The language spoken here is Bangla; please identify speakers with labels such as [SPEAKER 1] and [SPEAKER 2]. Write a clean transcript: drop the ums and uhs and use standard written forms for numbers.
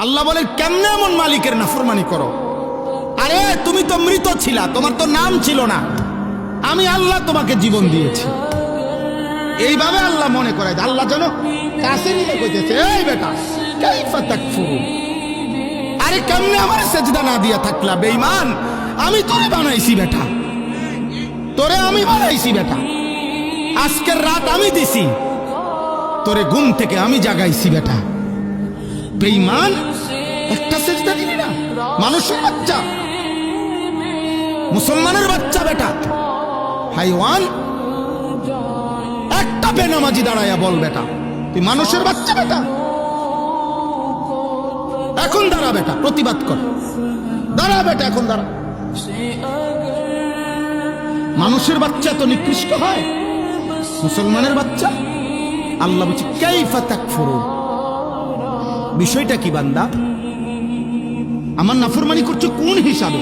[SPEAKER 1] আল্লাহ বলে কেমনে এমন মালিকের নাফরমানি করো? আরে তুমি তো মৃত ছিলা, তোমার তো নাম ছিল না, আমি আল্লাহ তোমাকে জীবন দিয়েছি। এইভাবে আল্লাহ মনে করায়, আল্লাহ যেন কাছে নিয়ে কইতেছে, এই বেটা কাইফা তাকফুরুন, আরে কেমনে আমার সেজদা না দিয়া থাকলা বেঈমান? আমি তোরে বানাইছি বেটা, তোরে আমি বানাইছি বেটা, আজকের রাত আমি দিছি, তোরে ঘুম থেকে আমি জাগাইছি বেটা। বেঈমান, একটা সেজদা দিলি না? মানুষের বাচ্চা, মুসলমানের বাচ্চা বেটা, হাইওয়ান, একটা বেনামাজি দাঁড়াইয়া বল বেটা তুই মানুষের বাচ্চা বেটা? এখন দাঁড়া বেটা, প্রতিবাদ কর, দাঁড়া বেটা, এখন দাঁড়া। মানুষের বাচ্চা তো নিকৃষ্ট হয়, মুসলমানের বাচ্চা? আল্লাহ বলছে কাইফা তাকফুরুন। বিষয়টা কি বান্দা? আমার নাফরমানি করছো কোন হিসাবে?